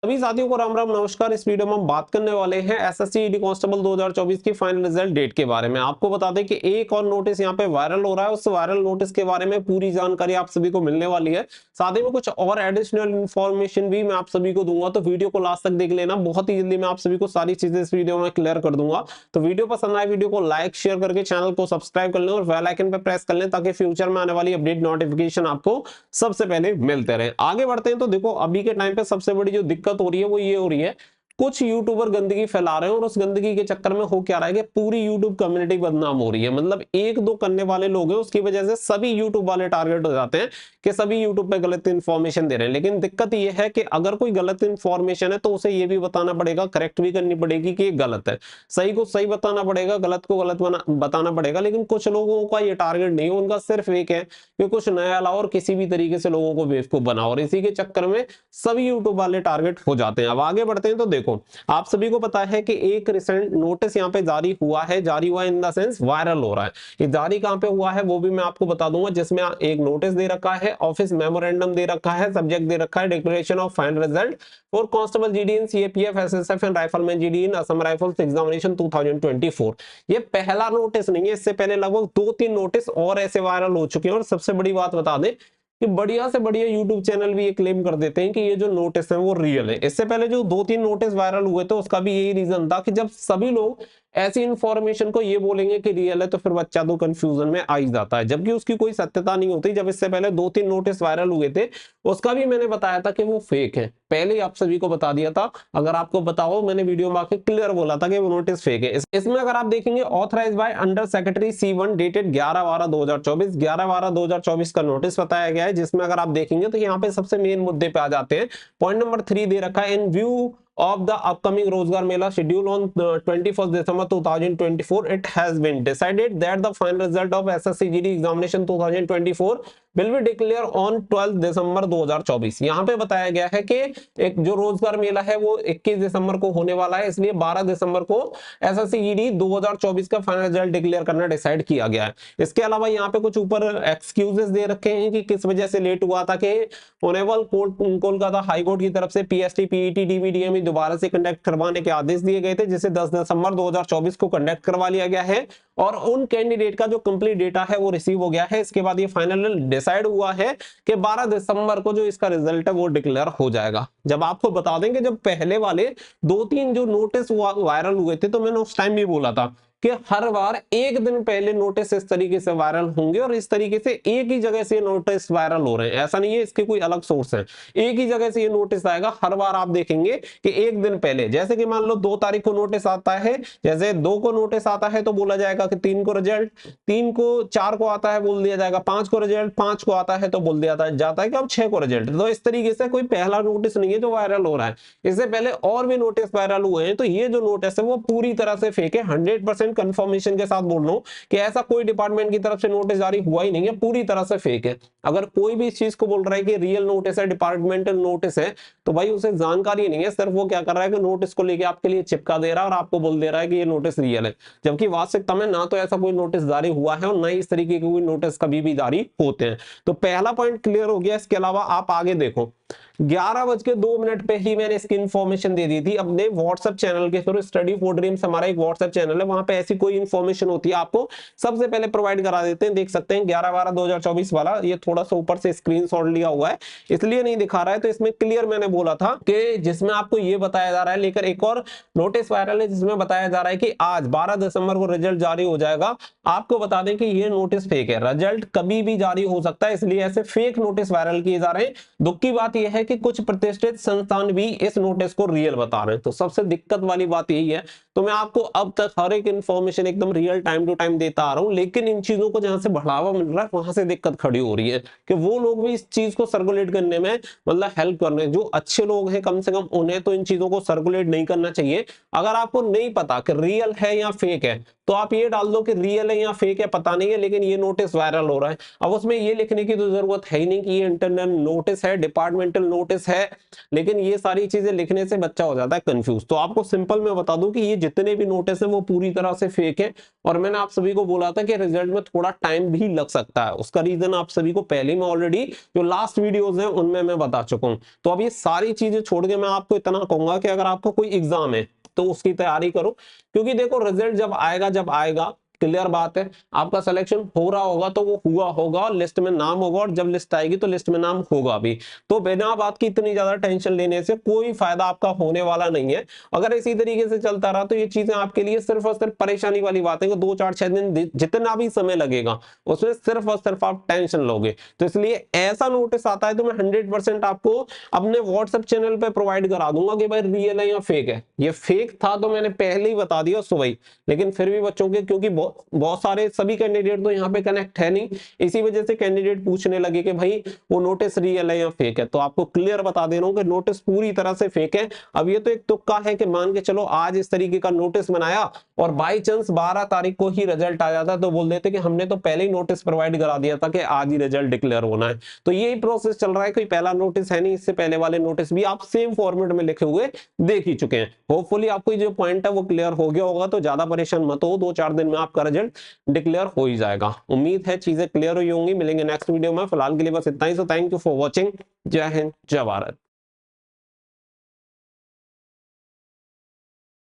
सभी साथियों को राम राम नमस्कार। इस वीडियो में हम बात करने वाले हैं एसएससी ईडी कांस्टेबल 2024 की फाइनल रिजल्ट डेट के बारे में। आपको बता दें कि एक और नोटिस यहां पे वायरल हो रहा है, उस वायरल नोटिस के बारे में पूरी जानकारी आप सभी को मिलने वाली है। साथ ही में कुछ और एडिशनल इन्फॉर्मेशन भी मैं आप सभी को दूंगा, तो वीडियो को लास्ट तक देख लेना। बहुत ही जल्दी मैं आप सभी को सारी चीजें इस वीडियो में क्लियर कर दूंगा। तो वीडियो पसंद आए वीडियो को लाइक शेयर करके चैनल को सब्सक्राइब कर लें और बेल आइकन पर प्रेस कर लें ताकि फ्यूचर में आने वाली अपडेट नोटिफिकेशन आपको सबसे पहले मिलते रहे। आगे बढ़ते हैं तो देखो, अभी के टाइम पे सबसे बड़ी जो दिक्कत हो रही है वो ये हो रही है, कुछ यूट्यूबर गंदगी फैला रहे हैं और उस गंदगी के चक्कर में हो क्या रहा है कि पूरी यूट्यूब कम्युनिटी बदनाम हो रही है। मतलब एक दो करने वाले लोग हैं, उसकी वजह से सभी यूट्यूब वाले टारगेट हो जाते हैं कि सभी यूट्यूब पे गलत इन्फॉर्मेशन दे रहे हैं। लेकिन दिक्कत ये है कि अगर कोई गलत इन्फॉर्मेशन है तो उसे ये भी बताना पड़ेगा, करेक्ट भी करनी पड़ेगी कि ये गलत है। सही को सही बताना पड़ेगा, गलत को गलत बताना पड़ेगा। लेकिन कुछ लोगों का ये टारगेट नहीं है, उनका सिर्फ एक है कि कुछ नया लाओ और किसी भी तरीके से लोगों को बेवकूफ बनाओ, और इसी के चक्कर में सभी यूट्यूब वाले टारगेट हो जाते हैं। अब आगे बढ़ते हैं तो देखो, आप सभी को पता है कि एक रिसेंट नोटिस यहाँ पे जारी हुआ है, जारी हुआ इन द सेंस वायरल हो रहा है। ये जारी कहां पे हुआ है वो भी मैं आपको बता दूंगा, जिसमें एक नोटिस दे रखा है, ऑफिस मेमोरेंडम दे रखा है, सब्जेक्ट दे रखा है declaration of final result for constable GD in CAPF SSF and rifleman GD in Assam rifles examination 2024। ये पहला नोटिस नहीं है, इससे पहले लगभग 2-3 नोटिस और ऐसे वायरल हो चुके हैं। और सबसे बड़ी बात बता दें कि बढ़िया से बढ़िया यूट्यूब चैनल भी ये क्लेम कर देते हैं कि ये जो नोटिस है वो रियल है। इससे पहले जो 2-3 नोटिस वायरल हुए थे उसका भी यही रीजन था कि जब सभी लोग ऐसी इंफॉर्मेशन को ये बोलेंगे कि रियल है तो फिर बच्चा तो कंफ्यूजन में आ ही जाता है, जबकि उसकी कोई सत्यता नहीं होती। जब इससे पहले 2-3 नोटिस वायरल हुए थे उसका भी मैंने बताया था कि वो फेक है, पहले ही आप सभी को बता दिया था। अगर आपको बताओ, मैंने वीडियो में आके क्लियर बोला था कि वो नोटिस फेक है। इसमें अगर आप देखेंगे authorize by under secretary C1 dated 11/12/2024, 11/12/2024 का नोटिस बताया गया है, जिसमें अगर आप देखेंगे तो यहाँ पे सबसे मेन मुद्दे पे आ जाते हैं। पॉइंट नंबर 3 दे रखा है, इन व्यू of the upcoming रोजगार मेला scheduled on 21st December 2024, it has been decided that the final result of SSC GD examination 2024 will be declared on 12 दिसंबर 2024। यहाँ पे बताया गया है कि एक जो रोजगार मेला है वो 21 दिसंबर को होने वाला है, इसलिए 12 दिसंबर को SSC GD 2024 का फाइनल रिजल्ट डिक्लेयर करना डिसाइड किया गया है। इसके अलावा यहाँ पे कुछ ऊपर एक्सक्यूजेस दे रखे हैं कि किस वजह से लेट हुआ था, कि ऑनरेबल कोलकाता हाई कोर्ट की तरफ से पीएसटी पीईटी डीवीडीएम दोबारा से कंडक्ट करवाने के आदेश दिए गए थे, जिसे 10 दिसंबर 2024 को कंडक्ट करवा लिया गया है और उन कैंडिडेट का जो कंप्लीट डेटा है वो रिसीव हो गया है। इसके बाद ये फाइनल डिसाइड हुआ है कि 12 दिसंबर को जो इसका रिजल्ट है वो डिक्लेयर हो जाएगा। जब आपको बता दें कि जब पहले वाले 2-3 जो नोटिस वायरल हुए थे तो मैंने उस टाइम भी बोला था कि हर बार एक दिन पहले नोटिस इस तरीके से वायरल होंगे और इस तरीके से एक ही जगह से नोटिस वायरल हो रहे हैं। ऐसा नहीं है इसके कोई अलग सोर्स है, एक ही जगह से ये नोटिस आएगा। हर बार आप देखेंगे कि एक दिन पहले, जैसे कि मान लो 2 तारीख को नोटिस आता है, जैसे 2 को नोटिस आता है तो बोला जाएगा कि 3 को रिजल्ट, 3 को 4 को आता है बोल दिया जाएगा 5 को रिजल्ट, 5 को आता है तो बोल दिया जाता है कि अब 6 को रिजल्ट। तो इस तरीके से कोई पहला नोटिस नहीं है जो वायरल हो रहा है, इससे पहले और भी नोटिस वायरल हुए हैं। तो ये जो नोटिस है वो पूरी तरह से फेक है। 100% कंफर्मेशन के साथ बोल रहा हूं कि ऐसा कोई डिपार्टमेंट की तरफ से नोटिस जारी हुआ ही नहीं है, पूरी तरह से फेक है। अगर कोई भी इस चीज को बोल रहा है कि रियल नोटिस है, डिपार्टमेंटल नोटिस है, तो भाई उसे जानकारी नहीं है। सिर्फ वो क्या कर रहा है कि नोटिस को लेके आपके लिए चिपका दे रहा है और आपको बोल दे रहा है कि ये नोटिस रियल है, जबकि वास्तविकता में ना तो ऐसा कोई नोटिस जारी हुआ है और ना ही इस तरीके के कोई नोटिस कभी भी जारी होते हैं। तो पहला पॉइंट क्लियर हो गया। इसके अलावा आप आगे देखो, 11:02 पे ही मैंने इसकी इंफॉर्मेशन दे दी थी अपने व्हाट्सएप चैनल के थ्रू। स्टडी फॉर ड्रीम्स हमारा एक व्हाट्सएप चैनल है, वहां पे ऐसी कोई इंफॉर्मेशन होती है आपको सबसे पहले प्रोवाइड करा देते हैं। देख सकते हैं 11/12/2024 वाला, ये थोड़ा सा ऊपर से स्क्रीनशॉट लिया हुआ है इसलिए नहीं दिखा रहा है। तो इसमें क्लियर मैंने बोला था कि जिसमें आपको ये बताया जा रहा है, लेकर एक और नोटिस वायरल है जिसमें बताया जा रहा है कि आज 12 दिसंबर को रिजल्ट जारी हो जाएगा। आपको बता दें कि ये नोटिस फेक है, रिजल्ट कभी भी जारी हो सकता है, इसलिए ऐसे फेक नोटिस वायरल किए जा रहे हैं। दुख की बात यह है कि कुछ प्रतिष्ठित संस्थान भी इस नोटिस को रियल बता रहे हैं। तो सबसे दिक्कत वाली बात यही है। तो मैं आपको अब तक हर एक इंफॉर्मेशन एकदम रियल टाइम टू टाइम देता आ रहा हूं, लेकिन इन चीजों को जहां से बढ़ावा मिल रहा है वहां से दिक्कत खड़ी हो रही है कि वो लोग भी इस चीज को सर्कुलेट करने में मतलब हेल्प कर रहे हैं। जो अच्छे लोग हैं कम से कम उन्हें तो इन चीजों को सर्कुलेट नहीं करना चाहिए। अगर आपको नहीं पता कि रियल है या फेक है तो आप ये डाल दो कि रियल है या फेक है पता नहीं है, लेकिन ये नोटिस वायरल हो रहा है। अब उसमें ये लिखने की तो जरूरत है ही नहीं कि ये इंटरनल नोटिस है, डिपार्टमेंट गवर्नमेंटल नोटिस है, लेकिन ये सारी चीजें लिखने से बच्चा हो जाता है कंफ्यूज। तो आपको सिंपल मैं बता दूं कि ये जितने भी नोटिस है वो पूरी तरह से फेक है, और मैंने आप सभी को बोला था कि रिजल्ट में थोड़ा टाइम भी लग सकता है। उसका रीजन आप सभी को पहले में ऑलरेडी जो लास्ट वीडियोस हैं उनमें मैं बता चुका हूं। तो अब ये सारी चीजें छोड़ के मैं आपको इतना कहूंगा कि अगर आपका कोई एग्जाम है तो उसकी तैयारी करो, क्योंकि देखो रिजल्ट जब आएगा क्लियर बात है, आपका सिलेक्शन हो रहा होगा तो वो हुआ होगा, लिस्ट में नाम होगा, और जब लिस्ट आएगी तो लिस्ट में नाम होगा भी। तो बिना बात की इतनी ज्यादा टेंशन लेने से कोई फायदा आपका होने वाला नहीं है। अगर इसी तरीके से चलता रहा तो ये चीजें आपके लिए सिर्फ और सिर्फ परेशानी वाली बात है कि 2 4 6 दिन जितना भी समय लगेगा उसमें सिर्फ और सिर्फ आप टेंशन लोगे। तो इसलिए ऐसा नोटिस आता है तो मैं 100% आपको अपने व्हाट्सएप चैनल पे प्रोवाइड करा दूंगा कि भाई रियल है या फेक है। ये फेक था तो मैंने पहले ही बता दिया सुबह ही, लेकिन फिर भी बच्चों के, क्योंकि बहुत सारे सभी कैंडिडेट तो यहाँ पे कनेक्ट है नहीं, इसी वजह से कैंडिडेट पूछने लगे कि भाई वो नोटिस रियल है या फेक है। तो आपको क्लियर बता दे रहा हूँ कि नोटिस पूरी तरह से फेक है। अब ये तो एक तुक्का है कि मान के चलो आज इस तरीके का नोटिस बनाया और बाई चांस 12 तारीख को ही रिजल्ट आ जाता तो बोल देते कि हमने तो पहले ही नोटिस प्रोवाइड करा दिया था कि आज ही रिजल्ट डिक्लेयर होना है। तो यही प्रोसेस चल रहा है, कोई पहला नोटिस है नहीं, इससे पहले वाले नोटिस भी आप सेम फॉर्मेट में लिखे हुए देख ही चुके हैं। होपफुली आपको जो पॉइंट है वो क्लियर हो गया होगा, तो ज्यादा परेशान मत हो, 2 4 दिन में आपका रिजल्ट डिक्लेयर हो ही जाएगा। उम्मीद है चीजें क्लियर हुई होंगी। मिलेंगे नेक्स्ट वीडियो में, फिलहाल के लिए बस इतना ही। So thank you for watching. जय हिंद, जय भारत।